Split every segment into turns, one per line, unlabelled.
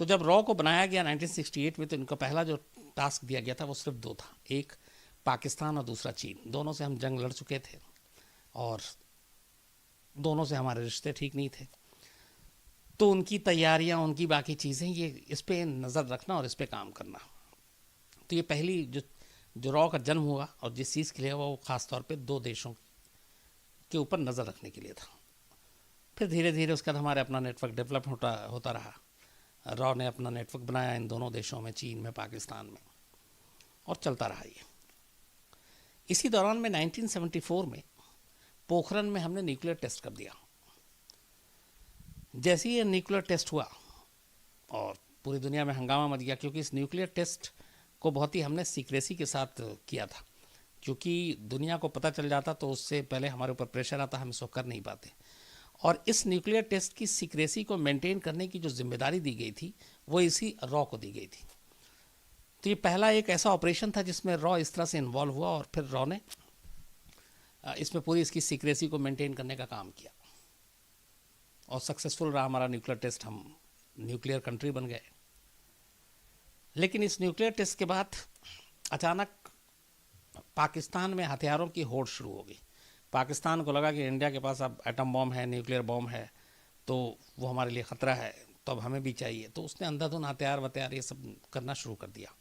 तो जब रॉ को बनाया गया 1968 में, तो इनका पहला जो टास्क दिया गया था वो सिर्फ दो था, एक पाकिस्तान और दूसरा चीन। दोनों से हम जंग लड़ चुके थे और दोनों से हमारे रिश्ते ठीक नहीं थे, तो उनकी तैयारियां, उनकी बाकी चीज़ें, ये इस पे नज़र रखना और इस पे काम करना। तो ये पहली जो रॉ का जन्म हुआ और जिस चीज़ के लिए हुआ, वो ख़ास तौर पे दो देशों के ऊपर नज़र रखने के लिए था। फिर धीरे धीरे उसके बाद हमारे अपना नेटवर्क डेवलप होता रहा। रॉ ने अपना नेटवर्क बनाया इन दोनों देशों में, चीन में, पाकिस्तान में, और चलता रहा ये। इसी दौरान में 1974 में पोखरन में हमने न्यूक्लियर टेस्ट कर दिया। जैसे ही ये न्यूक्लियर टेस्ट हुआ और पूरी दुनिया में हंगामा मच गया, क्योंकि इस न्यूक्लियर टेस्ट को बहुत ही हमने सीक्रेसी के साथ किया था, क्योंकि दुनिया को पता चल जाता तो उससे पहले हमारे ऊपर प्रेशर आता, हम इसको कर नहीं पाते। और इस न्यूक्लियर टेस्ट की सीक्रेसी को मेंटेन करने की जो जिम्मेदारी दी गई थी, वो इसी रॉ को दी गई थी। तो ये पहला एक ऐसा ऑपरेशन था जिसमें रॉ इस तरह से इन्वॉल्व हुआ, और फिर रॉ ने इसमें पूरी इसकी सीक्रेसी को मेंटेन करने का काम किया, और सक्सेसफुल रहा हमारा न्यूक्लियर टेस्ट। हम न्यूक्लियर कंट्री बन गए। लेकिन इस न्यूक्लियर टेस्ट के बाद अचानक पाकिस्तान में हथियारों की होड़ शुरू हो गई। पाकिस्तान को लगा कि इंडिया के पास अब एटम बॉम्ब है, न्यूक्लियर बॉम्ब है, तो वो हमारे लिए ख़तरा है, तो अब हमें भी चाहिए। तो उसने अंधाधुन हथियार वत्यार ये सब करना शुरू कर दिया।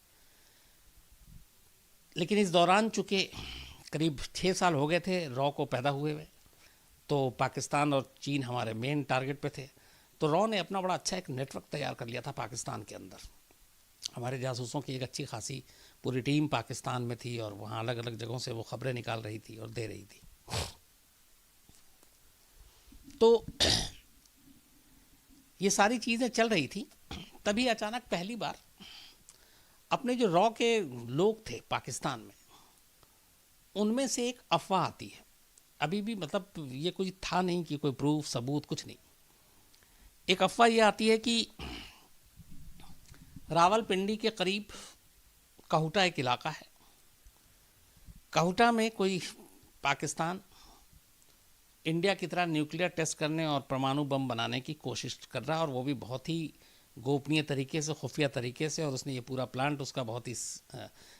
लेकिन इस दौरान चूँकि करीब 6 साल हो गए थे रॉ को पैदा हुए हुए, तो पाकिस्तान और चीन हमारे मेन टारगेट पे थे। तो रॉ ने अपना बड़ा अच्छा एक नेटवर्क तैयार कर लिया था पाकिस्तान के अंदर। हमारे जासूसों की एक अच्छी खासी पूरी टीम पाकिस्तान में थी, और वहाँ अलग अलग जगहों से वो खबरें निकाल रही थी और दे रही थी। तो ये सारी चीज़ें चल रही थी। तभी अचानक पहली बार अपने जो रॉ के लोग थे पाकिस्तान में, उनमें से एक अफवाह आती है। अभी भी मतलब ये कोई था नहीं कि कोई प्रूफ सबूत कुछ नहीं। एक अफवाह ये आती है कि रावलपिंडी के करीब काहुटा एक इलाका है, काहुटा में कोई पाकिस्तान इंडिया की तरह न्यूक्लियर टेस्ट करने और परमाणु बम बनाने की कोशिश कर रहा है, और वो भी बहुत ही गोपनीय तरीके से, खुफिया तरीके से। और उसने ये पूरा प्लांट उसका बहुत ही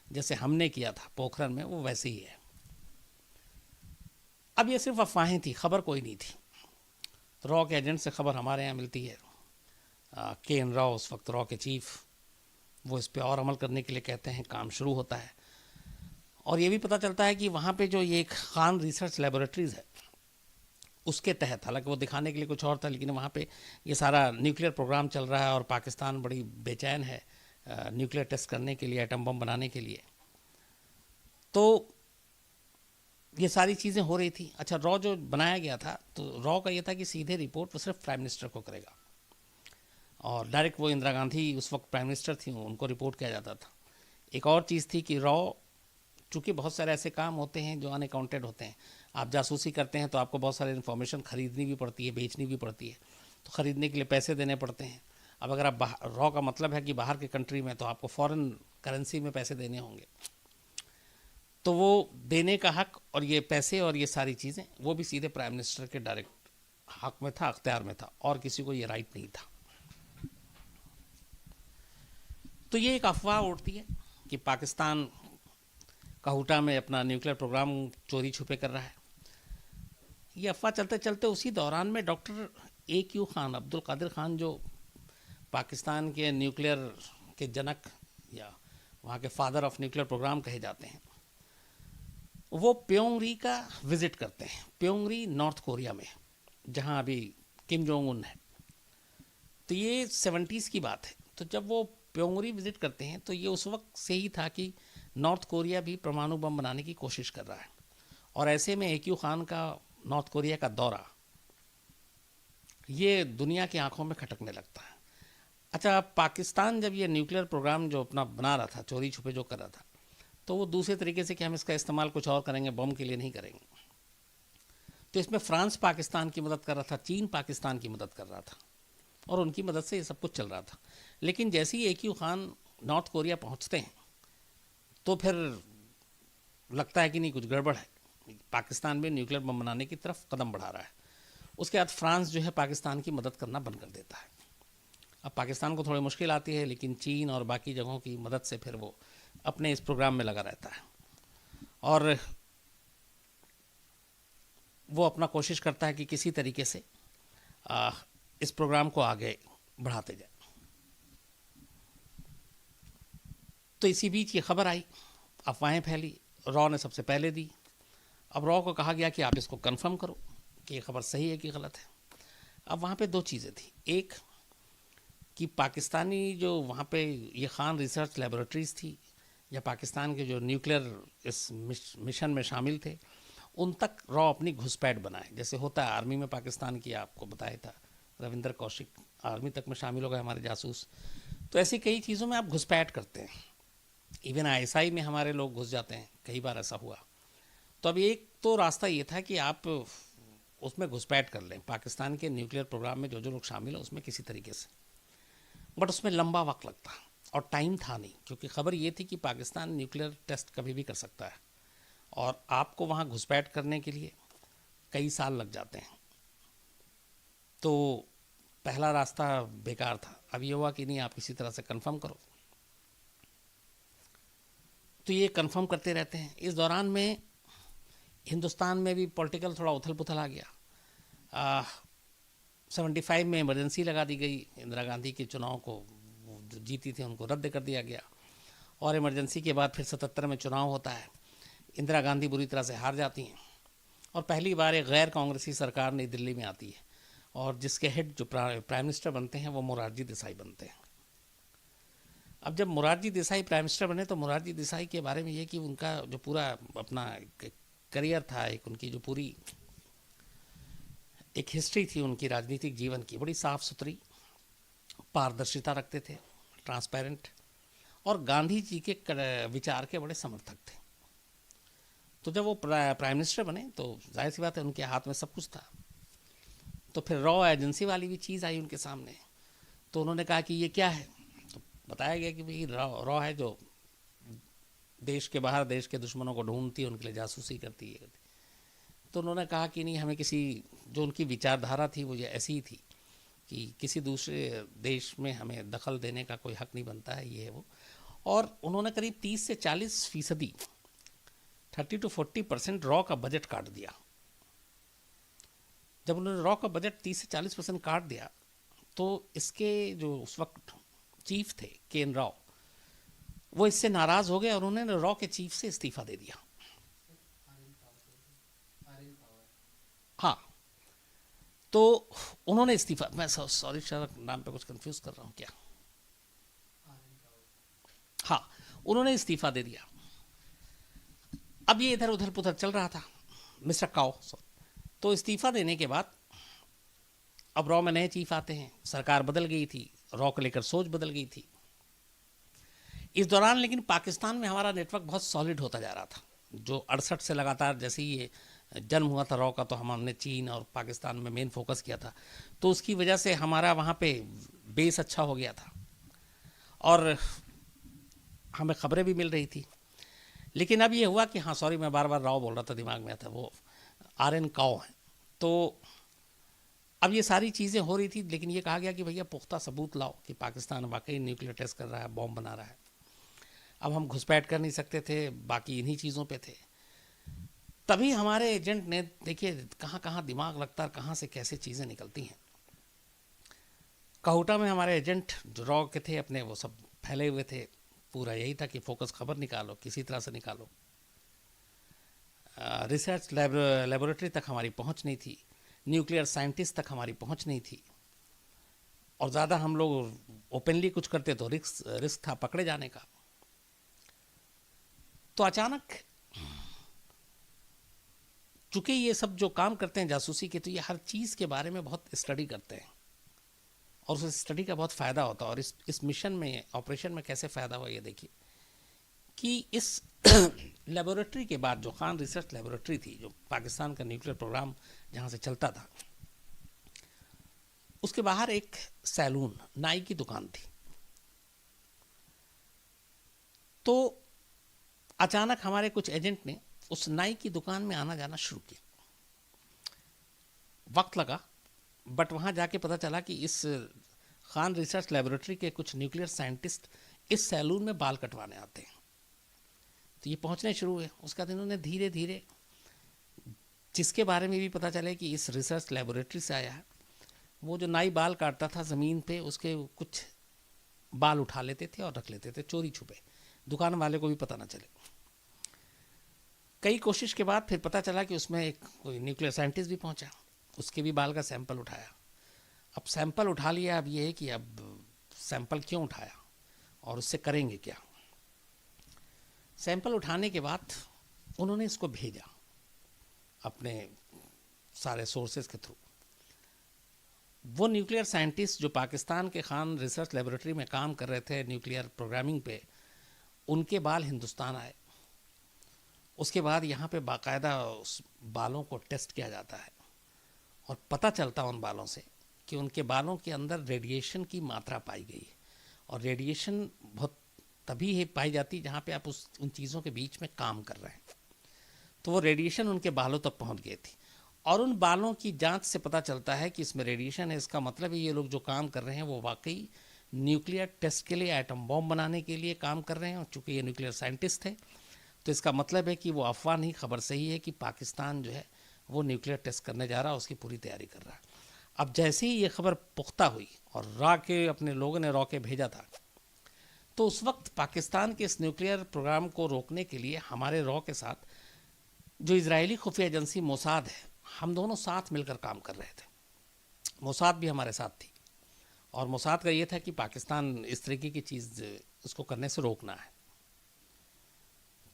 जैसे हमने किया था पोखरन में, वो वैसे ही है। अब ये सिर्फ अफवाहें थी, खबर कोई नहीं थी। तो रॉ के एजेंट से खबर हमारे यहाँ मिलती है। के एन राव उस वक्त रॉ के चीफ, वो इस पे और अमल करने के लिए कहते हैं, काम शुरू होता है। और ये भी पता चलता है कि वहाँ पे जो ये खान रिसर्च लेबोरेटरीज़ है, उसके तहत, हालांकि वो दिखाने के लिए कुछ और था, लेकिन वहाँ पे ये सारा न्यूक्लियर प्रोग्राम चल रहा है और पाकिस्तान बड़ी बेचैन है न्यूक्लियर टेस्ट करने के लिए, एटम बम बनाने के लिए। तो ये सारी चीज़ें हो रही थी। अच्छा, रॉ जो बनाया गया था, तो रॉ का ये था कि सीधे रिपोर्ट वो सिर्फ प्राइम मिनिस्टर को करेगा, और डायरेक्ट वो इंदिरा गांधी उस वक्त प्राइम मिनिस्टर थी, उनको रिपोर्ट किया जाता था। एक और चीज़ थी कि रॉ, चूँकि बहुत सारे ऐसे काम होते हैं जो अनअकाउंटेड होते हैं। आप जासूसी करते हैं तो आपको बहुत सारी इन्फॉर्मेशन खरीदनी भी पड़ती है, बेचनी भी पड़ती है, तो ख़रीदने के लिए पैसे देने पड़ते हैं। अब अगर आप रॉ का मतलब है कि बाहर के कंट्री में, तो आपको फॉरेन करेंसी में पैसे देने होंगे, तो वो देने का हक और ये पैसे और ये सारी चीज़ें, वो भी सीधे प्राइम मिनिस्टर के डायरेक्ट हक में था, अख्तियार में था, और किसी को ये राइट नहीं था। तो ये एक अफवाह उड़ती है कि पाकिस्तान काहुटा में अपना न्यूक्लियर प्रोग्राम चोरी छुपे कर रहा है। ये अफवाह चलते चलते उसी दौरान में डॉक्टर AQ खान, अब्दुल कादिर खान, जो पाकिस्तान के न्यूक्लियर के जनक या वहाँ के फादर ऑफ न्यूक्लियर प्रोग्राम कहे जाते हैं, वो प्योंगरी का विज़िट करते हैं। प्योंगरी नॉर्थ कोरिया में, जहाँ अभी किम जोंग उन है। तो ये 70s की बात है। तो जब वो प्योंगरी विज़िट करते हैं, तो ये उस वक्त से ही था कि नॉर्थ कोरिया भी परमाणु बम बनाने की कोशिश कर रहा है, और ऐसे में AQ खान का नॉर्थ कोरिया का दौरा ये दुनिया की आंखों में खटकने लगता है। अच्छा, पाकिस्तान जब ये न्यूक्लियर प्रोग्राम जो अपना बना रहा था, चोरी छुपे जो कर रहा था, तो वो दूसरे तरीके से कि हम इसका इस्तेमाल कुछ और करेंगे, बम के लिए नहीं करेंगे। तो इसमें फ्रांस पाकिस्तान की मदद कर रहा था, चीन पाकिस्तान की मदद कर रहा था, और उनकी मदद से ये सब कुछ चल रहा था। लेकिन जैसे ही AQ खान नॉर्थ कोरिया पहुंचते हैं, तो फिर लगता है कि नहीं, कुछ गड़बड़ है, पाकिस्तान भी न्यूक्लियर बम बनाने की तरफ कदम बढ़ा रहा है। उसके बाद फ्रांस जो है पाकिस्तान की मदद करना बंद कर देता है। अब पाकिस्तान को थोड़ी मुश्किल आती है, लेकिन चीन और बाकी जगहों की मदद से फिर वो अपने इस प्रोग्राम में लगा रहता है और वो अपना कोशिश करता है कि किसी तरीके से इस प्रोग्राम को आगे बढ़ाते जाए। तो इसी बीच ये खबर आई, अफवाहें फैली, रॉ ने सबसे पहले दी। अब रॉ को कहा गया कि आप इसको कंफर्म करो कि ये खबर सही है कि गलत है। अब वहाँ पे दो चीज़ें थी, एक कि पाकिस्तानी जो वहाँ पे ये खान रिसर्च लेबोरेटरीज थी या पाकिस्तान के जो न्यूक्लियर इस मिशन में शामिल थे, उन तक रॉ अपनी घुसपैठ बनाए, जैसे होता है आर्मी में पाकिस्तान की, आपको बताया था रविंदर कौशिक आर्मी तक में शामिल हो गए हमारे जासूस। तो ऐसी कई चीज़ों में आप घुसपैठ करते हैं, इवन आईएसआई में हमारे लोग घुस जाते हैं, कई बार ऐसा हुआ। तो अब एक तो रास्ता ये था कि आप उसमें घुसपैठ कर लें, पाकिस्तान के न्यूक्लियर प्रोग्राम में जो जो लोग शामिल हैं उसमें किसी तरीके से, बट उसमें लंबा वक्त लगता और टाइम था नहीं, क्योंकि खबर ये थी कि पाकिस्तान न्यूक्लियर टेस्ट कभी भी कर सकता है और आपको वहाँ घुसपैठ करने के लिए कई साल लग जाते हैं। तो पहला रास्ता बेकार था। अब ये हुआ कि नहीं, आप इसी तरह से कंफर्म करो। तो ये कंफर्म करते रहते हैं। इस दौरान में हिंदुस्तान में भी पॉलिटिकल थोड़ा उथल पुथल आ गया। 75 में इमरजेंसी लगा दी गई, इंदिरा गांधी के चुनाव को जो जीती थी उनको रद्द कर दिया गया और इमरजेंसी के बाद फिर 77 में चुनाव होता है। इंदिरा गांधी बुरी तरह से हार जाती हैं और पहली बार एक गैर कांग्रेसी सरकार नई दिल्ली में आती है और जिसके हेड जो प्राइम मिनिस्टर बनते हैं वो मोरारजी देसाई बनते हैं। अब जब मोरारजी देसाई प्राइम मिनिस्टर बने तो मोरारजी देसाई के बारे में ये कि उनका जो पूरा अपना करियर था, एक उनकी जो पूरी एक हिस्ट्री थी उनकी राजनीतिक जीवन की, बड़ी साफ सुथरी, पारदर्शिता रखते थे, ट्रांसपेरेंट, और गांधी जी के विचार के बड़े समर्थक थे। तो जब वो प्राइम मिनिस्टर बने तो जाहिर सी बात है उनके हाथ में सब कुछ था। तो फिर रॉ एजेंसी वाली भी चीज़ आई उनके सामने, तो उन्होंने कहा कि ये क्या है। तो बताया गया कि भाई रॉ है जो देश के बाहर देश के दुश्मनों को ढूंढती है, उनके लिए जासूसी करती है। तो उन्होंने कहा कि नहीं, हमें किसी, जो उनकी विचारधारा थी वो ये ऐसी ही थी कि किसी दूसरे देश में हमें दखल देने का कोई हक नहीं बनता है, ये है वो। और उन्होंने करीब 30 से 40%, 30 to 40% रॉ का बजट काट दिया। जब उन्होंने रॉ का बजट 30 से 40% काट दिया तो इसके जो उस वक्त चीफ थे केएन राव, वो इससे नाराज हो गए और उन्होंने रॉ के चीफ से इस्तीफा दे दिया। हाँ, तो उन्होंने इस्तीफा, मैं सॉरी शायद नाम पे कुछ कंफ्यूज कर रहा हूँ क्या, हाँ, उन्होंने इस्तीफा दे दिया। अब ये इधर उधर पुधर चल रहा था, मिस्टर काओ। तो इस्तीफा देने के बाद अब रॉ में नए चीफ आते हैं, सरकार बदल गई थी, रॉ को लेकर सोच बदल गई थी। इस दौरान लेकिन पाकिस्तान में हमारा नेटवर्क बहुत सॉलिड होता जा रहा था। जो 68 से लगातार जैसे ही ये जन्म हुआ था रॉ का, तो हमने चीन और पाकिस्तान में मेन फोकस किया था, तो उसकी वजह से हमारा वहाँ पे बेस अच्छा हो गया था और हमें खबरें भी मिल रही थी। लेकिन अब ये हुआ कि हाँ, सॉरी मैं बार बार राव बोल रहा था, दिमाग में था, वो आर.एन. काओ हैं। तो अब ये सारी चीज़ें हो रही थी, लेकिन ये कहा गया कि भैया पुख्ता सबूत लाओ कि पाकिस्तान वाकई न्यूक्लियर टेस्ट कर रहा है, बॉम्ब बना रहा है। अब हम घुसपैठ कर नहीं सकते थे, बाकी इन्हीं चीज़ों पे थे। तभी हमारे एजेंट ने, देखिए कहाँ कहाँ दिमाग लगता है, कहाँ से कैसे चीज़ें निकलती हैं। काहुटा में हमारे एजेंट जो रॉ के थे अपने, वो सब फैले हुए थे, पूरा यही था कि फोकस खबर निकालो, किसी तरह से निकालो। रिसर्च लेबोरेटरी तक हमारी पहुंच नहीं थी, न्यूक्लियर साइंटिस्ट तक हमारी पहुंच नहीं थी, और ज़्यादा हम लोग ओपनली कुछ करते तो रिस्क था पकड़े जाने का। तो अचानक, चूंकि ये सब जो काम करते हैं जासूसी के, तो ये हर चीज़ के बारे में बहुत स्टडी करते हैं और उस स्टडी का बहुत फ़ायदा होता है। और इस मिशन में, ऑपरेशन में कैसे फ़ायदा हुआ ये देखिए कि इस लेबोरेटरी के बाद, जो खान रिसर्च लेबोरेटरी थी, जो पाकिस्तान का न्यूक्लियर प्रोग्राम जहाँ से चलता था, उसके बाहर एक सैलून, नाई की दुकान थी। तो अचानक हमारे कुछ एजेंट ने उस नाई की दुकान में आना जाना शुरू किया। वक्त लगा, बट वहाँ जाके पता चला कि इस खान रिसर्च लेबोरेटरी के कुछ न्यूक्लियर साइंटिस्ट इस सैलून में बाल कटवाने आते हैं। तो ये पहुंचने शुरू हुए। उसके बाद इन्होंने धीरे धीरे, जिसके बारे में भी पता चले कि इस रिसर्च लेबोरेटरी से आया है, वो जो नाई बाल काटता था ज़मीन पे, उसके कुछ बाल उठा लेते थे और रख लेते थे चोरी छुपे, दुकान वाले को भी पता ना चले। कई कोशिश के बाद फिर पता चला कि उसमें एक कोई न्यूक्लियर साइंटिस्ट भी पहुंचा, उसके भी बाल का सैंपल उठाया। अब सैंपल उठा लिया, अब ये है कि अब सैंपल क्यों उठाया और उससे करेंगे क्या। सैंपल उठाने के बाद उन्होंने इसको भेजा अपने सारे सोर्सेज के थ्रू। वो न्यूक्लियर साइंटिस्ट जो पाकिस्तान के खान रिसर्च लेबोरेटरी में काम कर रहे थे न्यूक्लियर प्रोग्रामिंग पे, उनके बाल हिंदुस्तान आए। उसके बाद यहाँ पे बाकायदा उस बालों को टेस्ट किया जाता है और पता चलता उन बालों से कि उनके बालों के अंदर रेडिएशन की मात्रा पाई गई है। और रेडिएशन बहुत तभी है पाई जाती जहाँ पे आप उन चीज़ों के बीच में काम कर रहे हैं। तो वो रेडिएशन उनके बालों तक पहुँच गई थी और उन बालों की जांच से पता चलता है कि इसमें रेडिएशन है। इसका मतलब है ये लोग जो काम कर रहे हैं वो वाकई न्यूक्लियर टेस्ट के लिए, एटम बॉम्ब बनाने के लिए काम कर रहे हैं। और चूँकि ये न्यूक्लियर साइंटिस्ट थे तो इसका मतलब है कि वो अफवाह नहीं, खबर सही है कि पाकिस्तान जो है वो न्यूक्लियर टेस्ट करने जा रहा है, उसकी पूरी तैयारी कर रहा है। अब जैसे ही ये खबर पुख्ता हुई और रॉ के अपने लोगों ने रॉकेट भेजा था, तो उस वक्त पाकिस्तान के इस न्यूक्लियर प्रोग्राम को रोकने के लिए हमारे रॉ के साथ जो इजरायली खुफिया एजेंसी मोसाद है, हम दोनों साथ मिलकर काम कर रहे थे। मोसाद भी हमारे साथ थी और मोसाद का ये था कि पाकिस्तान इस तरीके की चीज़ उसको करने से रोकना है।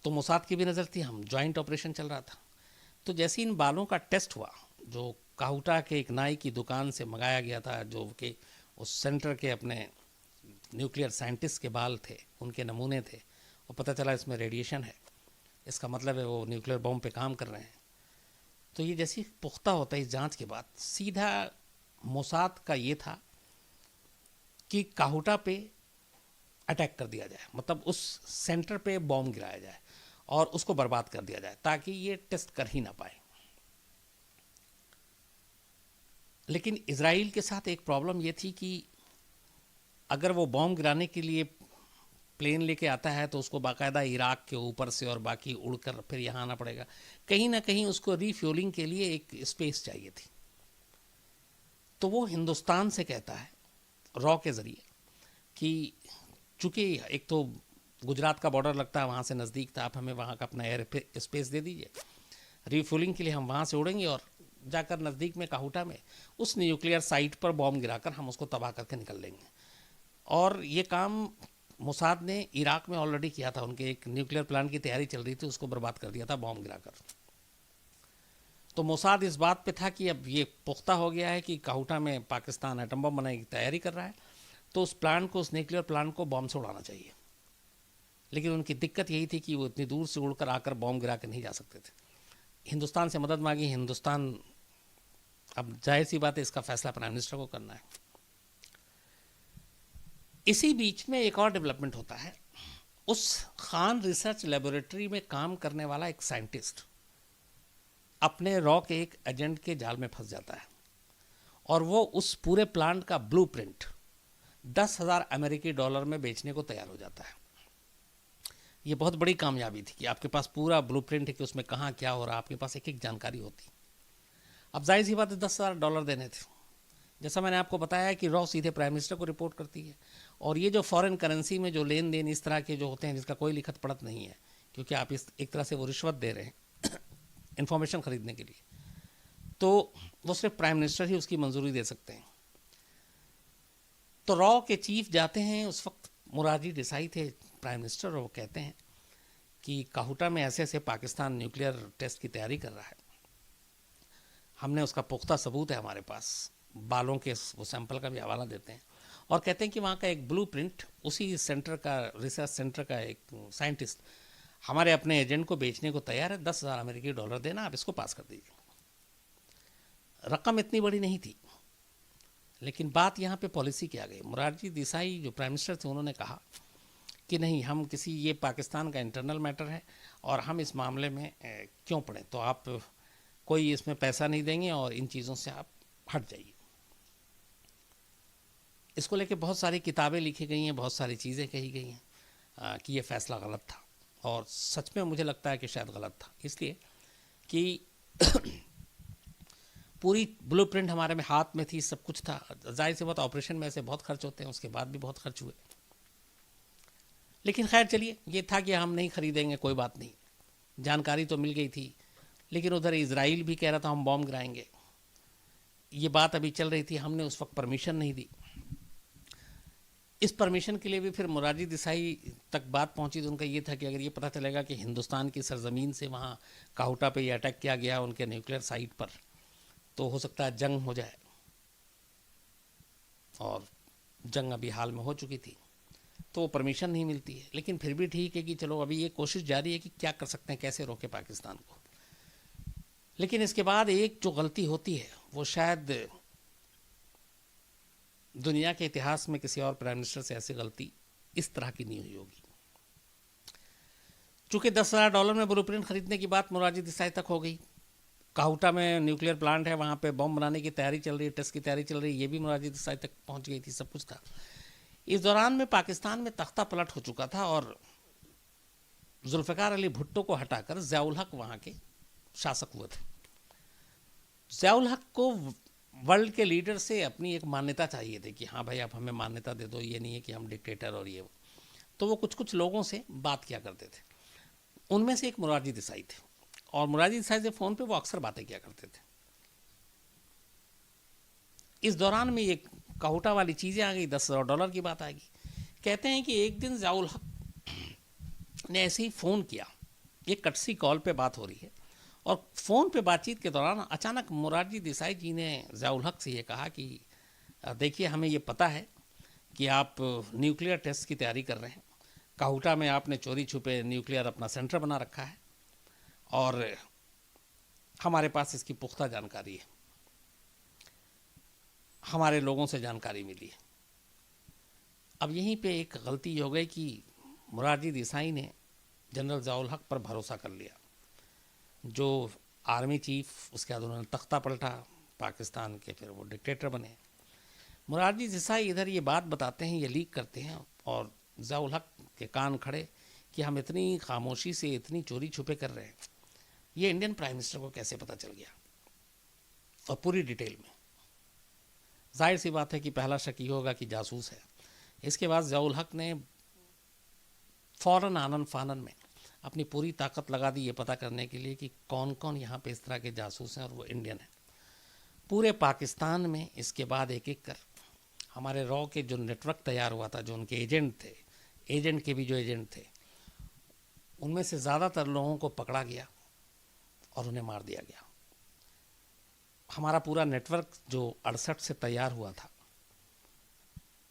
तो मोसाद की भी नज़र थी, हम जॉइंट ऑपरेशन चल रहा था। तो जैसे इन बालों का टेस्ट हुआ, जो काहुटा के एक नाई की दुकान से मंगाया गया था, जो कि उस सेंटर के अपने न्यूक्लियर साइंटिस्ट के बाल थे, उनके नमूने थे, और पता चला इसमें रेडिएशन है, इसका मतलब है वो न्यूक्लियर बम पे काम कर रहे हैं। तो ये जैसी पुख्ता होता है इस जांच के बाद, सीधा मोसाद का ये था कि काहुटा पे अटैक कर दिया जाए, मतलब उस सेंटर पे बॉम्ब गिराया जाए और उसको बर्बाद कर दिया जाए ताकि ये टेस्ट कर ही ना पाए। लेकिन इजराइल के साथ एक प्रॉब्लम ये थी कि अगर वो बॉम्ब गिराने के लिए प्लेन लेके आता है तो उसको बाकायदा इराक के ऊपर से और बाकी उड़कर फिर यहाँ आना पड़ेगा। कहीं ना कहीं उसको रीफ्यूलिंग के लिए एक स्पेस चाहिए थी। तो वो हिंदुस्तान से कहता है रॉ के ज़रिए कि चूँकि एक तो गुजरात का बॉर्डर लगता है, वहाँ से नज़दीक था, आप हमें वहाँ का अपना एयर स्पेस दे दीजिए, रीफ्यूलिंग के लिए हम वहाँ से उड़ेंगे और जाकर नज़दीक में काहुटा में उस न्यूक्लियर साइट पर बॉम्ब गिराकर हम उसको तबाह करके निकल लेंगे। और ये काम मोसाद ने इराक में ऑलरेडी किया था, उनके एक न्यूक्लियर प्लांट की तैयारी चल रही थी, उसको बर्बाद कर दिया था बॉम्ब गिराकर। तो मोसाद इस बात पे था कि अब ये पुख्ता हो गया है कि काहुटा में पाकिस्तान एटम बम बनाने की तैयारी कर रहा है, तो उस प्लांट को, उस न्यूक्लियर प्लांट को बॉम्ब से उड़ाना चाहिए। लेकिन उनकी दिक्कत यही थी कि वो इतनी दूर से उड़कर आकर बॉम्ब गिरा के नहीं जा सकते थे। हिंदुस्तान से मदद मांगी, हिंदुस्तान, अब जाहिर सी बात है इसका फैसला प्राइम मिनिस्टर को करना है। इसी बीच में एक और डेवलपमेंट होता है। उस खान रिसर्च लेबोरेटरी में काम करने वाला एक साइंटिस्ट अपने रॉ के एक एजेंट के जाल में फंस जाता है और वो उस पूरे प्लांट का ब्लूप्रिंट 10,000 अमेरिकी डॉलर में बेचने को तैयार हो जाता है। ये बहुत बड़ी कामयाबी थी कि आपके पास पूरा ब्लूप्रिंट है कि उसमें कहाँ क्या हो रहा है, आपके पास एक एक जानकारी होती। अब जाहिर सी बात है $10,000 देने थे। जैसा मैंने आपको बताया कि रॉ सीधे प्राइम मिनिस्टर को रिपोर्ट करती है और ये जो फॉरेन करेंसी में जो लेन देन इस तरह के जो होते हैं जिसका कोई लिखत पढ़त नहीं है, क्योंकि आप इस एक तरह से वो रिश्वत दे रहे हैं इंफॉर्मेशन खरीदने के लिए, तो वो सिर्फ प्राइम मिनिस्टर ही उसकी मंजूरी दे सकते हैं। तो रॉ के चीफ जाते हैं, उस वक्त मोरारजी देसाई थे प्राइम मिनिस्टर, और वो कहते हैं कि काहुटा में ऐसे ऐसे पाकिस्तान न्यूक्लियर टेस्ट की तैयारी कर रहा है, हमने उसका पुख्ता सबूत है हमारे पास, बालों के वो सैंपल का भी हवाला देते हैं और कहते हैं कि वहाँ का एक ब्लूप्रिंट उसी सेंटर का, रिसर्च सेंटर का एक साइंटिस्ट हमारे अपने एजेंट को बेचने को तैयार है, 10,000 अमेरिकी डॉलर देना, आप इसको पास कर दीजिए। रकम इतनी बड़ी नहीं थी, लेकिन बात यहाँ पे पॉलिसी की आ गई। मोरारजी देसाई जो प्राइम मिनिस्टर थे उन्होंने कहा कि नहीं, हम किसी, ये पाकिस्तान का इंटरनल मैटर है और हम इस मामले में क्यों पड़े, तो आप कोई इसमें पैसा नहीं देंगे और इन चीज़ों से आप हट जाइए। इसको लेके बहुत सारी किताबें लिखी गई हैं, बहुत सारी चीज़ें कही गई हैं कि ये फ़ैसला गलत था, और सच में मुझे लगता है कि शायद गलत था, इसलिए कि पूरी ब्लूप्रिंट हमारे में हाथ में थी, सब कुछ था। जाहिर सी बात, ऑपरेशन में ऐसे बहुत खर्च होते हैं, उसके बाद भी बहुत खर्च हुए। लेकिन खैर चलिए, ये था कि हम नहीं खरीदेंगे, कोई बात नहीं, जानकारी तो मिल गई थी। लेकिन उधर इजराइल भी कह रहा था हम बॉम्ब गिराएंगे, ये बात अभी चल रही थी, हमने उस वक्त परमिशन नहीं दी। इस परमिशन के लिए भी फिर मोरारजी देसाई तक बात पहुंची, तो उनका ये था कि अगर ये पता चलेगा कि हिंदुस्तान की सरजमीन से वहाँ काहुटा पे ये अटैक किया गया उनके न्यूक्लियर साइट पर, तो हो सकता है जंग हो जाए, और जंग अभी हाल में हो चुकी थी, तो वो परमिशन नहीं मिलती है। लेकिन फिर भी ठीक है कि चलो अभी ये कोशिश जारी है कि क्या कर सकते हैं, कैसे रोके पाकिस्तान को। लेकिन इसके बाद एक जो गलती होती है वो शायद दुनिया के इतिहास में किसी और प्राइम मिनिस्टर से ऐसी गलती इस तरह की नहीं हुई होगी। चूंकि $10,000 में ब्लूप्रिंट खरीदने की बात मोरारजी देसाई तक हो गई, काहुटा में न्यूक्लियर प्लांट है, वहाँ पे बम बनाने की तैयारी चल रही है, टेस्ट की तैयारी चल रही है, ये भी मोरारजी देसाई तक पहुँच गई थी, सब कुछ था। इस दौरान में पाकिस्तान में तख्ता पलट हो चुका था, और जुल्फ़िकार अली भुट्टो को हटाकर ज़ियाउल हक वहाँ के शासक हुए थे। ज़ियाउल हक को वर्ल्ड के लीडर से अपनी एक मान्यता चाहिए थी कि हाँ भाई आप हमें मान्यता दे दो, ये नहीं है कि हम डिक्टेटर और ये वो। तो वो कुछ कुछ लोगों से बात किया करते थे, उनमें से एक मोरारजी देसाई थे, और मोरारजी देसाई से फ़ोन पे वो अक्सर बातें किया करते थे। इस दौरान में ये काहुटा वाली चीज़ें आ गई, $10,000 की बात आ गई। कहते हैं कि एक दिन ज़ियाउल हक ने ऐसे ही फ़ोन किया, ये कटसी कॉल पे बात हो रही है, और फ़ोन पे बातचीत के दौरान अचानक मोरारजी देसाई जी ने ज़ियाउल हक से ये कहा कि देखिए हमें ये पता है कि आप न्यूक्लियर टेस्ट की तैयारी कर रहे हैं, काहुटा में आपने चोरी छुपे न्यूक्लियर अपना सेंटर बना रखा है, और हमारे पास इसकी पुख्ता जानकारी है, हमारे लोगों से जानकारी मिली है। अब यहीं पे एक गलती हो गई कि मोरारजी देसाई ने जनरल ज़ियाउल हक पर भरोसा कर लिया, जो आर्मी चीफ, उसके बाद उन्होंने तख्ता पलटा पाकिस्तान के, फिर वो डिक्टेटर बने। मोरारजी देसाई इधर ये बात बताते हैं, ये लीक करते हैं, और ज़ियाउल हक के कान खड़े कि हम इतनी खामोशी से इतनी चोरी छुपे कर रहे हैं, ये इंडियन प्राइम मिनिस्टर को कैसे पता चल गया, और पूरी डिटेल में। जाहिर सी बात है कि पहला शक ये होगा कि जासूस है। इसके बाद ज़ियाउल हक ने फ़ौरन आनन फानन में अपनी पूरी ताकत लगा दी ये पता करने के लिए कि कौन कौन यहाँ पे इस तरह के जासूस हैं और वो इंडियन हैं पूरे पाकिस्तान में। इसके बाद एक एक कर हमारे रॉ के जो नेटवर्क तैयार हुआ था, जो उनके एजेंट थे, एजेंट के भी जो एजेंट थे, उनमें से ज़्यादातर लोगों को पकड़ा गया और उन्हें मार दिया गया। हमारा पूरा नेटवर्क जो 68 से तैयार हुआ था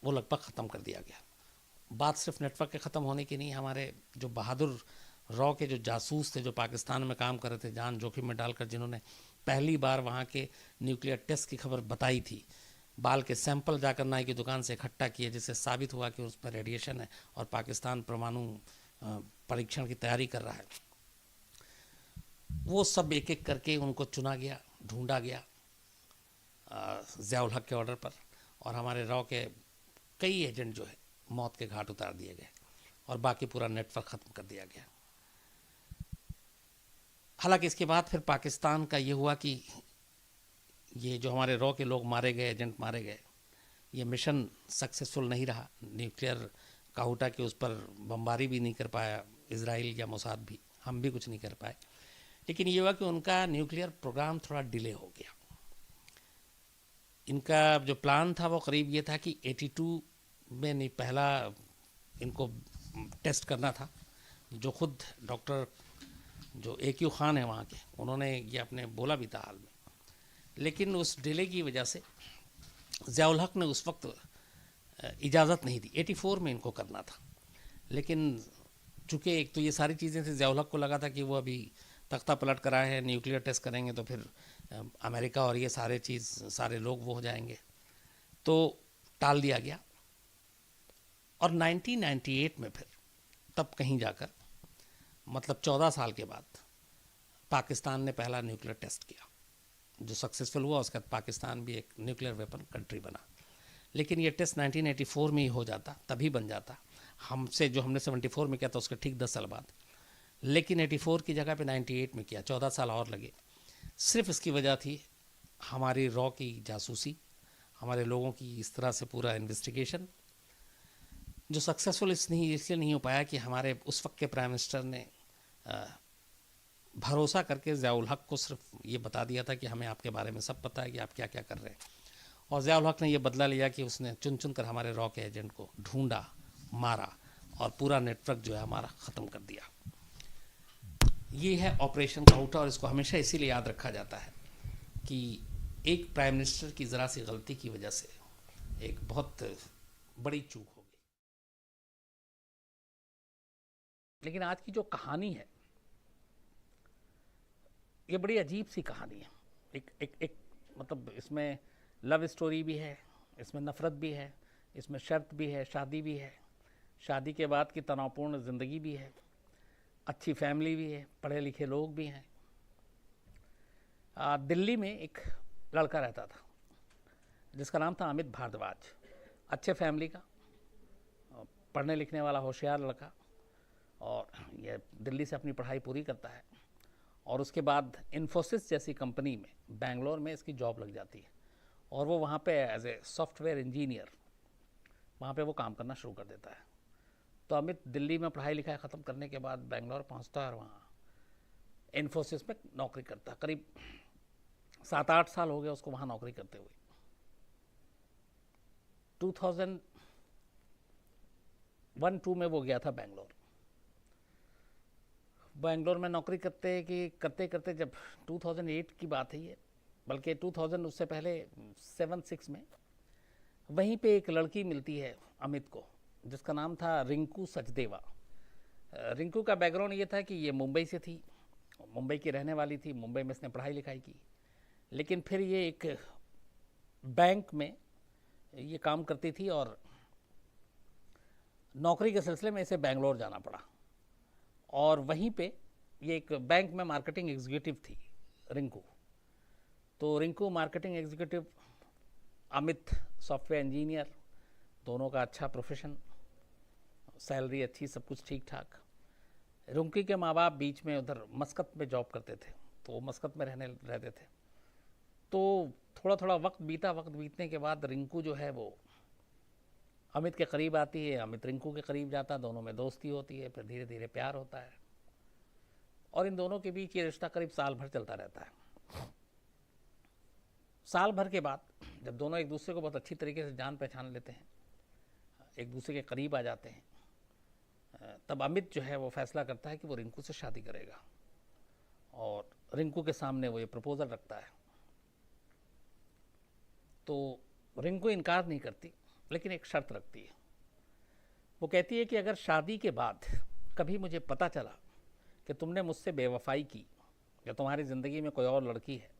वो लगभग ख़त्म कर दिया गया। बात सिर्फ नेटवर्क के ख़त्म होने की नहीं, हमारे जो बहादुर रॉ के जो जासूस थे, जो पाकिस्तान में काम कर रहे थे जान जोखिम में डालकर, जिन्होंने पहली बार वहाँ के न्यूक्लियर टेस्ट की खबर बताई थी, बाल के सैंपल जाकर नाई की दुकान से इकट्ठा किए, जिससे साबित हुआ कि उस पर रेडिएशन है और पाकिस्तान परमाणु परीक्षण की तैयारी कर रहा है, वो सब एक एक करके उनको चुना गया, ढूंढा गया ज़ियाउल हक के ऑर्डर पर, और हमारे रॉ के कई एजेंट जो है मौत के घाट उतार दिए गए और बाकी पूरा नेटवर्क ख़त्म कर दिया गया। हालांकि इसके बाद फिर पाकिस्तान का ये हुआ कि ये जो हमारे रॉ के लोग मारे गए, एजेंट मारे गए, ये मिशन सक्सेसफुल नहीं रहा। न्यूक्लियर काहुटा के उस पर बमबारी भी नहीं कर पाया इजराइल या मोसाद भी, हम भी कुछ नहीं कर पाए। लेकिन ये हुआ कि उनका न्यूक्लियर प्रोग्राम थोड़ा डिले हो गया। इनका जो प्लान था वो करीब ये था कि 82 में नहीं, पहला इनको टेस्ट करना था, जो खुद डॉक्टर जो AQ खान है वहाँ के, उन्होंने ये अपने बोला भी था हाल में। लेकिन उस डिले की वजह से ज़ियाउल हक ने उस वक्त इजाज़त नहीं दी, 84 में इनको करना था। लेकिन चूँकि एक तो ये सारी चीज़ें थी, ज़ियाउल हक को लगा था कि वो अभी तख्ता पलट कर आए हैं, न्यूक्लियर टेस्ट करेंगे तो फिर अमेरिका और ये सारे लोग वो हो जाएंगे, तो टाल दिया गया। और 1998 में फिर तब कहीं जाकर, मतलब 14 साल के बाद, पाकिस्तान ने पहला न्यूक्लियर टेस्ट किया जो सक्सेसफुल हुआ। उसके बाद पाकिस्तान भी एक न्यूक्लियर वेपन कंट्री बना। लेकिन ये टेस्ट 1984 में ही हो जाता, तभी बन जाता। हमने 74 में किया था उसके ठीक 10 साल बाद, लेकिन 84 की जगह पे 98 में किया, 14 साल और लगे। सिर्फ इसकी वजह थी हमारी रॉ की जासूसी, हमारे लोगों की इस तरह से पूरा इन्वेस्टिगेशन, जो सक्सेसफुल इसलिए नहीं हो पाया कि हमारे उस वक्त के प्राइम मिनिस्टर ने भरोसा करके ज़ियाउल हक को सिर्फ ये बता दिया था कि हमें आपके बारे में सब पता है कि आप क्या क्या कर रहे हैं। और ज़ियाउल हक ने ये बदला लिया कि उसने चुन चुन कर हमारे रॉ के एजेंट को ढूंढा, मारा और पूरा नेटवर्क जो है हमारा ख़त्म कर दिया। ये है ऑपरेशन काउटा, और इसको हमेशा इसीलिए याद रखा जाता है कि एक प्राइम मिनिस्टर की ज़रा सी गलती की वजह से एक बहुत बड़ी चूक हो गई। लेकिन आज की जो कहानी है ये बड़ी अजीब सी कहानी है। एक मतलब इसमें लव स्टोरी भी है, इसमें नफ़रत भी है, इसमें शर्त भी है, शादी भी है, शादी के बाद की तनावपूर्ण ज़िंदगी भी है, अच्छी फैमिली भी है, पढ़े लिखे लोग भी हैं। दिल्ली में एक लड़का रहता था जिसका नाम था अमित भारद्वाज। अच्छे फैमिली का, पढ़ने लिखने वाला होशियार लड़का, और ये दिल्ली से अपनी पढ़ाई पूरी करता है और उसके बाद इन्फोसिस जैसी कंपनी में बेंगलोर में इसकी जॉब लग जाती है और वो वहाँ पे एज ए सॉफ्टवेयर इंजीनियर वहाँ पे वो काम करना शुरू कर देता है। तो अमित दिल्ली में पढ़ाई लिखाई ख़त्म करने के बाद बेंगलोर पहुँचता है और वहाँ इन्फोसिस में नौकरी करता है। करीब 7-8 साल हो गए उसको वहाँ नौकरी करते हुए। 2001-2 में वो गया था बेंगलोर में नौकरी करते करते जब 2008 की बात है ये, बल्कि 2000 उससे पहले 7-6 में वहीं पे एक लड़की मिलती है अमित को जिसका नाम था रिंकू सचदेवा। रिंकू का बैकग्राउंड ये था कि ये मुंबई से थी, मुंबई की रहने वाली थी, मुंबई में इसने पढ़ाई लिखाई की, लेकिन फिर ये एक बैंक में ये काम करती थी और नौकरी के सिलसिले में इसे बेंगलोर जाना पड़ा। और वहीं पे ये एक बैंक में मार्केटिंग एग्जीक्यूटिव थी रिंकू। तो Rinku marketing executive, Amit software engineer, दोनों का अच्छा प्रोफेशन, सैलरी अच्छी, सब कुछ ठीक ठाक। रिंकू के माँ बाप बीच में उधर मस्कत में जॉब करते थे, तो वो मस्कत में रहते थे। तो थोड़ा थोड़ा वक्त बीतने के बाद रिंकू जो है वो अमित के करीब आती है, अमित रिंकू के करीब जाता, दोनों में दोस्ती होती है, फिर धीरे धीरे प्यार होता है और इन दोनों के बीच ये रिश्ता करीब साल भर चलता रहता है। साल भर के बाद जब दोनों एक दूसरे को बहुत अच्छी तरीके से जान पहचान लेते हैं, एक दूसरे के करीब आ जाते हैं, तब अमित जो है वो फैसला करता है कि वो रिंकू से शादी करेगा और रिंकू के सामने वो ये प्रपोजल रखता है। तो रिंकू इनकार नहीं करती, लेकिन एक शर्त रखती है। वो कहती है कि अगर शादी के बाद कभी मुझे पता चला कि तुमने मुझसे बेवफाई की या तुम्हारी ज़िंदगी में कोई और लड़की है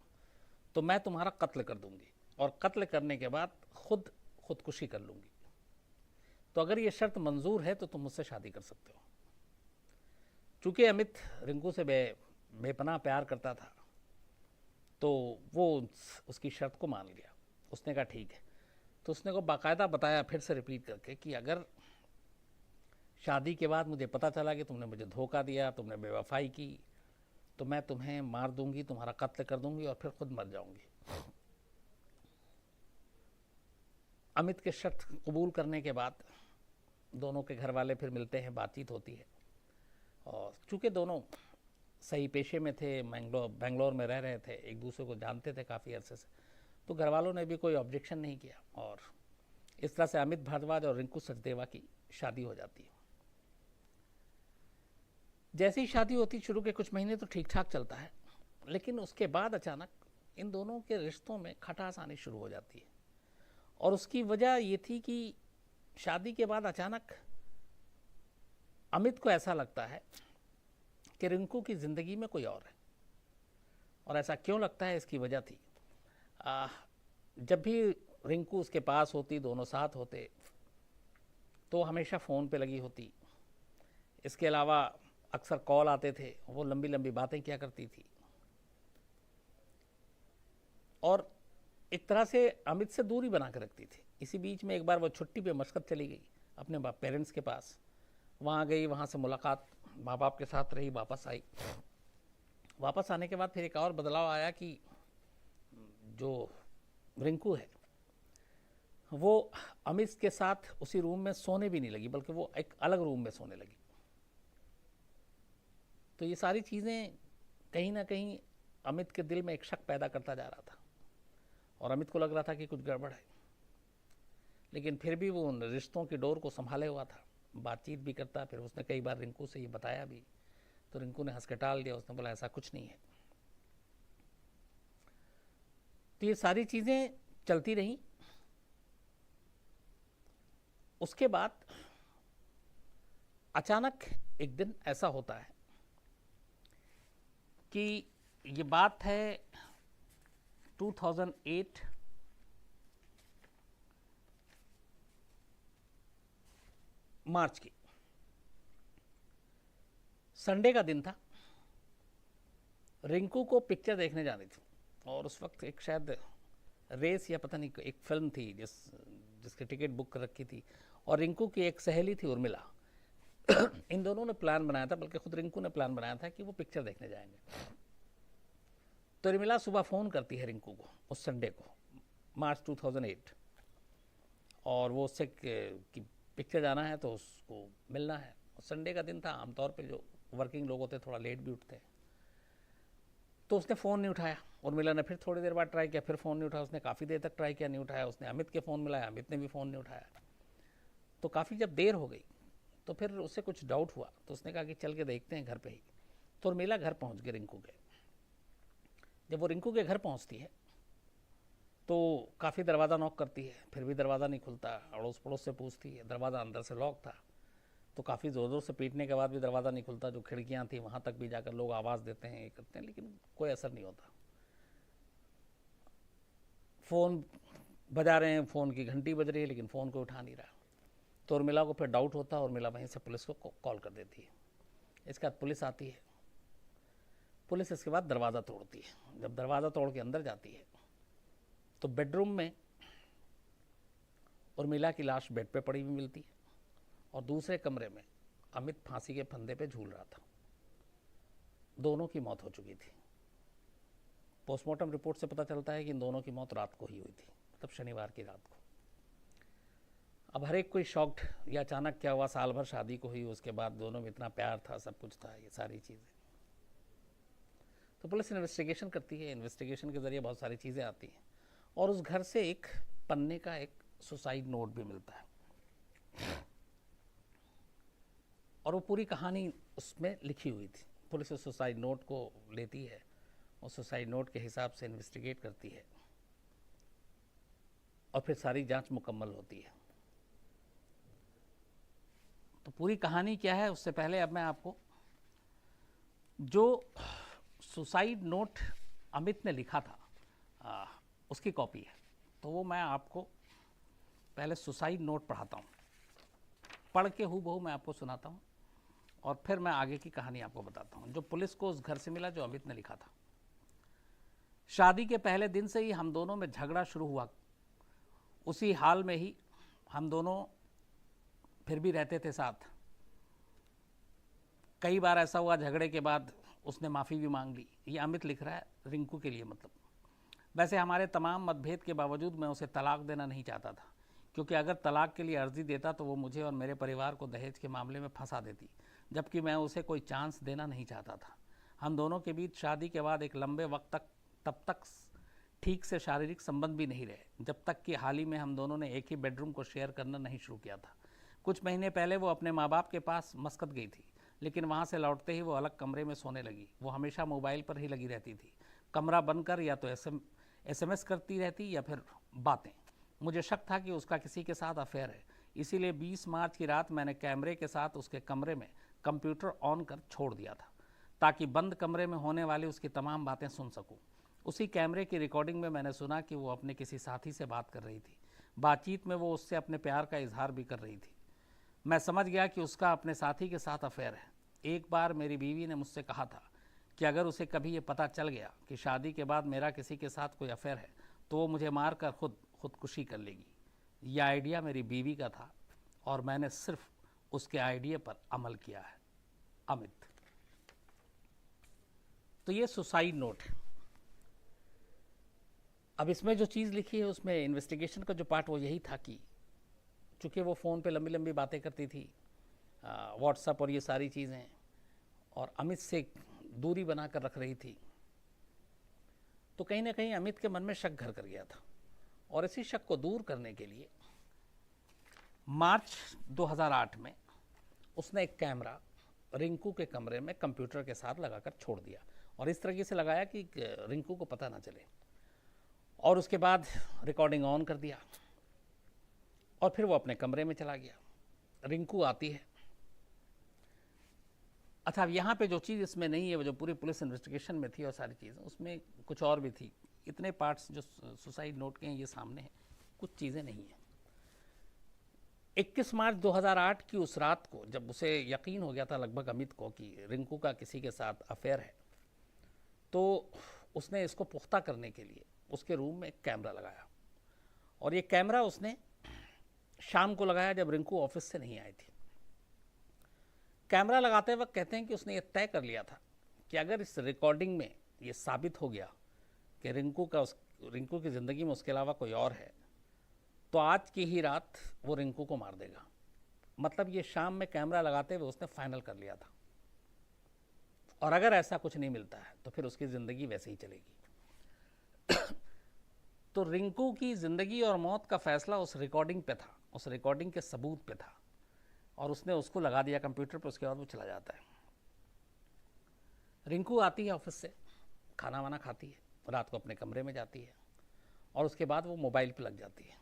तो मैं तुम्हारा कत्ल कर दूंगी और कत्ल करने के बाद खुदकुशी कर लूँगी। तो अगर ये शर्त मंजूर है तो तुम मुझसे शादी कर सकते हो। चूँकि अमित रिंकू से बेपनाह प्यार करता था तो वो उसकी शर्त को मान लिया। उसने कहा ठीक है। तो उसने को बाकायदा बताया फिर से रिपीट करके कि अगर शादी के बाद मुझे पता चला कि तुमने मुझे धोखा दिया, तुमने बेवफाई की, तो मैं तुम्हें मार दूंगी, तुम्हारा कत्ल कर दूंगी और फिर खुद मर जाऊंगी। अमित के शर्त कबूल करने के बाद दोनों के घर वाले फिर मिलते हैं, बातचीत होती है और चूँकि दोनों सही पेशे में थे, बेंगलोर में रह रहे थे, एक दूसरे को जानते थे काफ़ी अरसे से, तो घर वालों ने भी कोई ऑब्जेक्शन नहीं किया और इस तरह से अमित भारद्वाज और रिंकू सचदेवा की शादी हो जाती है। जैसे ही शादी होती, शुरू के कुछ महीने तो ठीक ठाक चलता है, लेकिन उसके बाद अचानक इन दोनों के रिश्तों में खटास आनी शुरू हो जाती है और उसकी वजह ये थी कि शादी के बाद अचानक अमित को ऐसा लगता है कि रिंकू की ज़िंदगी में कोई और है। और ऐसा क्यों लगता है, इसकी वजह थी जब भी रिंकू उसके पास होती, दोनों साथ होते, तो हमेशा फ़ोन पे लगी होती। इसके अलावा अक्सर कॉल आते थे, वो लंबी लंबी बातें किया करती थी और एक तरह से अमित से दूरी बना कर रखती थी। इसी बीच में एक बार वो छुट्टी पे मस्कत चली गई अपने पेरेंट्स के पास, वहाँ गई, वहाँ से मुलाकात माँ बाप के साथ रही, वापस आई। वापस आने के बाद फिर एक और बदलाव आया कि जो रिंकू है वो अमित के साथ उसी रूम में सोने भी नहीं लगी, बल्कि वो एक अलग रूम में सोने लगी। तो ये सारी चीज़ें कहीं ना कहीं अमित के दिल में एक शक पैदा करता जा रहा था, और अमित को लग रहा था कि कुछ गड़बड़ है। लेकिन फिर भी वो उन रिश्तों की डोर को संभाले हुआ था, बातचीत भी करता। फिर उसने कई बार रिंकू से ये बताया भी, तो रिंकू ने हंस के टाल दिया, उसने बोला ऐसा कुछ नहीं है। तो ये सारी चीज़ें चलती रहीं। उसके बाद अचानक एक दिन ऐसा होता है कि ये बात है 2008 मार्च की, संडे का दिन था। रिंकू को पिक्चर देखने जानी थी, और उस वक्त एक शायद रेस या पता नहीं एक फिल्म थी जिसकी टिकट बुक कर रखी थी, और रिंकू की एक सहेली थी उर्मिला। इन दोनों ने प्लान बनाया था, बल्कि खुद रिंकू ने प्लान बनाया था कि वो पिक्चर देखने जाएंगे। तो उर्मिला सुबह फ़ोन करती है रिंकू को उस संडे को, मार्च 2008, और वो उससे कि पिक्चर जाना है तो उसको मिलना है। संडे का दिन था, आमतौर पे जो वर्किंग लोग होते थोड़ा लेट भी उठते हैं। तो उसने फ़ोन नहीं उठाया। उर्मिला ने फिर थोड़ी देर बाद ट्राई किया, फिर फ़ोन नहीं उठाया। उसने काफ़ी देर तक ट्राई किया, नहीं उठाया। उसने अमित के फ़ोन मिलाया, अमित ने भी फ़ोन नहीं उठाया। तो काफ़ी जब देर हो गई तो फिर उससे कुछ डाउट हुआ, तो उसने कहा कि चल के देखते हैं घर पे ही। तो उर्मिला घर पहुंच गई रिंकू के। जब वो रिंकू के घर पहुंचती है तो काफ़ी दरवाज़ा नॉक करती है, फिर भी दरवाज़ा नहीं खुलता। अड़ोस पड़ोस से पूछती है, दरवाज़ा अंदर से लॉक था। तो काफ़ी ज़ोर ज़ोर से पीटने के बाद भी दरवाज़ा नहीं खुलता। जो खिड़कियाँ थी वहाँ तक भी जाकर लोग आवाज़ देते हैं, ये करते हैं, लेकिन कोई असर नहीं होता। फ़ोन बजा रहे हैं, फ़ोन की घंटी बज रही है, लेकिन फ़ोन को उठा नहीं रहा। तो उर्मिला को फिर डाउट होता है, उर्मिला वहीं से पुलिस को कॉल कर देती है। इसके बाद पुलिस आती है। पुलिस इसके बाद दरवाज़ा तोड़ती है। जब दरवाज़ा तोड़ के अंदर जाती है तो बेडरूम में उर्मिला की लाश बेड पे पड़ी हुई मिलती है, और दूसरे कमरे में अमित फांसी के फंदे पे झूल रहा था। दोनों की मौत हो चुकी थी। पोस्टमार्टम रिपोर्ट से पता चलता है कि इन दोनों की मौत रात को ही हुई थी, मतलब शनिवार की रात को। अब हर एक कोई शॉक्ड, या अचानक क्या हुआ, साल भर शादी को हुई, उसके बाद दोनों में इतना प्यार था, सब कुछ था, ये सारी चीज़ें। तो पुलिस इन्वेस्टिगेशन करती है। इन्वेस्टिगेशन के ज़रिए बहुत सारी चीज़ें आती हैं, और उस घर से एक पन्ने का एक सुसाइड नोट भी मिलता है, और वो पूरी कहानी उसमें लिखी हुई थी। पुलिस उस सुसाइड नोट को लेती है, और सुसाइड नोट के हिसाब से इन्वेस्टिगेट करती है, और फिर सारी जांच मुकम्मल होती है। तो पूरी कहानी क्या है, उससे पहले अब मैं आपको जो सुसाइड नोट अमित ने लिखा था उसकी कॉपी है, तो वो मैं आपको पहले सुसाइड नोट पढ़ाता हूँ। पढ़ के हूबहू मैं आपको सुनाता हूँ, और फिर मैं आगे की कहानी आपको बताता हूँ, जो पुलिस को उस घर से मिला जो अमित ने लिखा था। शादी के पहले दिन से ही हम दोनों में झगड़ा शुरू हुआ। उसी हाल में ही हम दोनों फिर भी रहते थे साथ। कई बार ऐसा हुआ, झगड़े के बाद उसने माफ़ी भी मांग ली। ये अमित लिख रहा है रिंकू के लिए, मतलब। वैसे हमारे तमाम मतभेद के बावजूद मैं उसे तलाक देना नहीं चाहता था, क्योंकि अगर तलाक के लिए अर्जी देता तो वो मुझे और मेरे परिवार को दहेज के मामले में फंसा देती, जबकि मैं उसे कोई चांस देना नहीं चाहता था। हम दोनों के बीच शादी के बाद एक लंबे वक्त तक तब तक ठीक से शारीरिक संबंध भी नहीं रहे, जब तक कि हाल ही में हम दोनों ने एक ही बेडरूम को शेयर करना नहीं शुरू किया था। कुछ महीने पहले वो अपने माँ बाप के पास मस्कत गई थी, लेकिन वहाँ से लौटते ही वो अलग कमरे में सोने लगी। वो हमेशा मोबाइल पर ही लगी रहती थी, कमरा बंद कर या तो SMS करती रहती या फिर बातें। मुझे शक था कि उसका किसी के साथ अफेयर है, इसीलिए 20 मार्च की रात मैंने कैमरे के साथ उसके कमरे में कंप्यूटर ऑन कर छोड़ दिया था, ताकि बंद कमरे में होने वाली उसकी तमाम बातें सुन सकूं। उसी कैमरे की रिकॉर्डिंग में मैंने सुना कि वो अपने किसी साथी से बात कर रही थी। बातचीत में वो उससे अपने प्यार का इजहार भी कर रही थी। मैं समझ गया कि उसका अपने साथी के साथ अफेयर है। एक बार मेरी बीवी ने मुझसे कहा था कि अगर उसे कभी ये पता चल गया कि शादी के बाद मेरा किसी के साथ कोई अफेयर है, तो वो मुझे मार कर खुदकुशी कर लेगी। यह आइडिया मेरी बीवी का था और मैंने सिर्फ उसके आइडिया पर अमल किया है। अमित। तो ये सुसाइड नोट है। अब इसमें जो चीज़ लिखी है उसमें इन्वेस्टिगेशन का जो पार्ट वो यही था कि चूँकि वो फ़ोन पे लंबी लंबी बातें करती थी, व्हाट्सएप और ये सारी चीज़ें, और अमित से दूरी बना कर रख रही थी, तो कहीं ना कहीं अमित के मन में शक घर कर गया था। और इसी शक को दूर करने के लिए मार्च 2008 में उसने एक कैमरा रिंकू के कमरे में कंप्यूटर के साथ लगाकर छोड़ दिया, और इस तरीके से लगाया कि रिंकू को पता ना चले। और उसके बाद रिकॉर्डिंग ऑन कर दिया और फिर वो अपने कमरे में चला गया। रिंकू आती है। अच्छा, अब यहाँ पे जो चीज़ इसमें नहीं है, वो जो पूरी पुलिस इन्वेस्टिगेशन में थी और सारी चीज़ें, उसमें कुछ और भी थी। इतने पार्ट्स जो सुसाइड नोट के हैं ये सामने हैं, कुछ चीज़ें नहीं हैं। 21 मार्च 2008 की उस रात को जब उसे यकीन हो गया था लगभग अमित को कि रिंकू का किसी के साथ अफेयर है, तो उसने इसको पुख्ता करने के लिए उसके रूम में एक कैमरा लगाया। और ये कैमरा उसने शाम को लगाया जब रिंकू ऑफिस से नहीं आई थी। कैमरा लगाते वक्त कहते हैं कि उसने ये तय कर लिया था कि अगर इस रिकॉर्डिंग में ये साबित हो गया कि रिंकू की ज़िंदगी में उसके अलावा कोई और है, तो आज की ही रात वो रिंकू को मार देगा। मतलब ये शाम में कैमरा लगाते हुए उसने फाइनल कर लिया था। और अगर ऐसा कुछ नहीं मिलता है तो फिर उसकी ज़िंदगी वैसे ही चलेगी। तो रिंकू की ज़िंदगी और मौत का फैसला उस रिकॉर्डिंग पे था, उस रिकॉर्डिंग के सबूत पे था, और उसने उसको लगा दिया कंप्यूटर पर। उसके बाद वो चला जाता है। रिंकू आती है ऑफिस से, खाना वाना खाती है, रात को अपने कमरे में जाती है, और उसके बाद वो मोबाइल पे लग जाती है।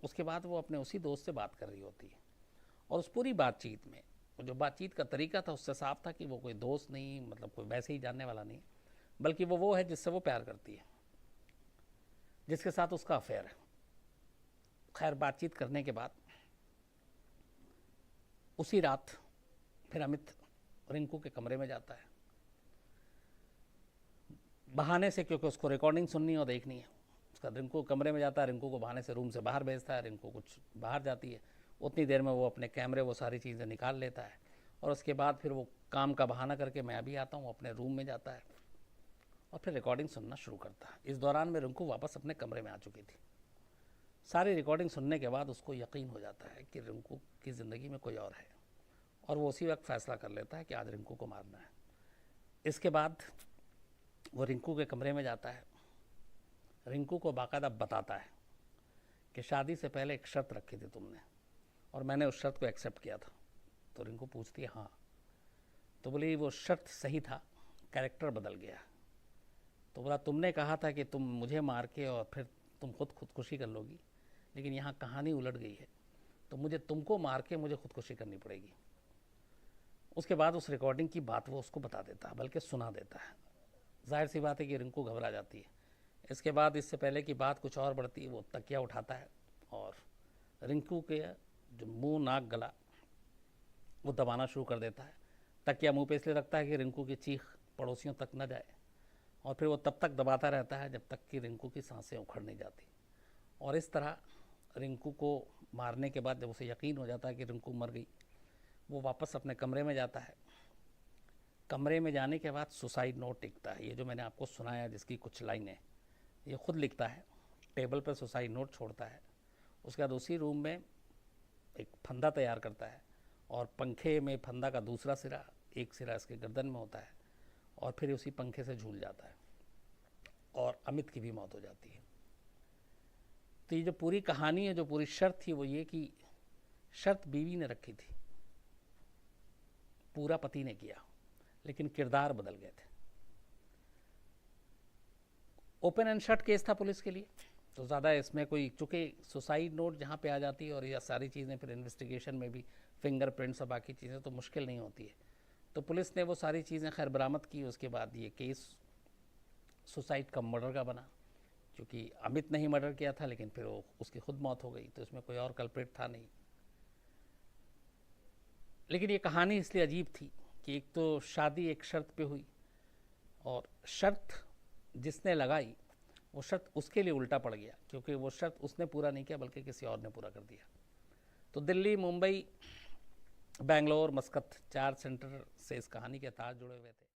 उसके बाद वो अपने उसी दोस्त से बात कर रही होती है, और उस पूरी बातचीत में जो बातचीत का तरीका था उससे साफ था कि वो कोई दोस्त नहीं, मतलब कोई वैसे ही जानने वाला नहीं, बल्कि वो है जिससे वो प्यार करती है, जिसके साथ उसका अफेयर है। खैर, बातचीत करने के बाद उसी रात फिर अमित रिंकू के कमरे में जाता है बहाने से, क्योंकि उसको रिकॉर्डिंग सुननी और देखनी है। उसका रिंकू कमरे में जाता है, रिंकू को बहाने से रूम से बाहर भेजता है। रिंकू कुछ बाहर जाती है, उतनी देर में वो अपने कैमरे वो सारी चीज़ें निकाल लेता है, और उसके बाद फिर वो काम का बहाना करके मैं अभी आता हूँ अपने रूम में जाता है और फिर रिकॉर्डिंग सुनना शुरू करता है। इस दौरान में रिंकू वापस अपने कमरे में आ चुकी थी। सारी रिकॉर्डिंग सुनने के बाद उसको यकीन हो जाता है कि रिंकू की ज़िंदगी में कोई और है, और वो उसी वक्त फ़ैसला कर लेता है कि आज रिंकू को मारना है। इसके बाद वो रिंकू के कमरे में जाता है, रिंकू को बाकायदा बताता है कि शादी से पहले एक शर्त रखी थी तुमने, और मैंने उस शर्त को एक्सेप्ट किया था। तो रिंकू पूछती है हाँ। तो बोली वो शर्त सही था, कैरेक्टर बदल गया। तो बोला तुमने कहा था कि तुम मुझे मार के और फिर तुम खुदकुशी कर लोगी, लेकिन यहाँ कहानी उलट गई है, तो मुझे तुमको मार के मुझे खुदकुशी करनी पड़ेगी। उसके बाद उस रिकॉर्डिंग की बात वो उसको बता देता है, बल्कि सुना देता है। जाहिर सी बात है कि रिंकू घबरा जाती है। इसके बाद इससे पहले कि बात कुछ और बढ़ती है, वो तकिया उठाता है और रिंकू के जो मुंह नाक गला वो दबाना शुरू कर देता है। तकिया मुंह पे इसलिए रखता है कि रिंकू की चीख पड़ोसियों तक न जाए, और फिर वो तब तक दबाता रहता है जब तक कि रिंकू की सांसें उखड़ नहीं जाती। और इस तरह रिंकू को मारने के बाद जब उसे यकीन हो जाता है कि रिंकू मर गई, वो वापस अपने कमरे में जाता है। कमरे में जाने के बाद सुसाइड नोट लिखता है। ये जो मैंने आपको सुनाया जिसकी कुछ लाइनें ये खुद लिखता है, टेबल पर सुसाइड नोट छोड़ता है। उसके बाद उसी रूम में एक फंदा तैयार करता है, और पंखे में फंदा का दूसरा सिरा, एक सिरा इसके गर्दन में होता है, और फिर उसी पंखे से झूल जाता है, और अमित की भी मौत हो जाती है। तो ये जो पूरी कहानी है, जो पूरी शर्त थी, वो ये कि शर्त बीवी ने रखी थी, पूरा पति ने किया, लेकिन किरदार बदल गए थे। ओपन एंड शट केस था पुलिस के लिए, तो ज़्यादा इसमें कोई, चूँकि सुसाइड नोट जहाँ पे आ जाती है और यह सारी चीज़ें फिर इन्वेस्टिगेशन में भी फिंगरप्रिंट्स और बाकी चीज़ें, तो मुश्किल नहीं होती है। तो पुलिस ने वो सारी चीज़ें खैर बरामद की। उसके बाद ये केस सुसाइड का मर्डर का बना, क्योंकि अमित ने ही मर्डर किया था, लेकिन फिर वो उसकी खुद मौत हो गई, तो इसमें कोई और कल्प्रिट था नहीं। लेकिन ये कहानी इसलिए अजीब थी कि एक तो शादी एक शर्त पे हुई, और शर्त जिसने लगाई वो शर्त उसके लिए उल्टा पड़ गया, क्योंकि वो शर्त उसने पूरा नहीं किया बल्कि किसी और ने पूरा कर दिया। तो दिल्ली, मुंबई, बेंगलोर, मस्कत, 4 सेंटर से इस कहानी के तार जुड़े हुए थे।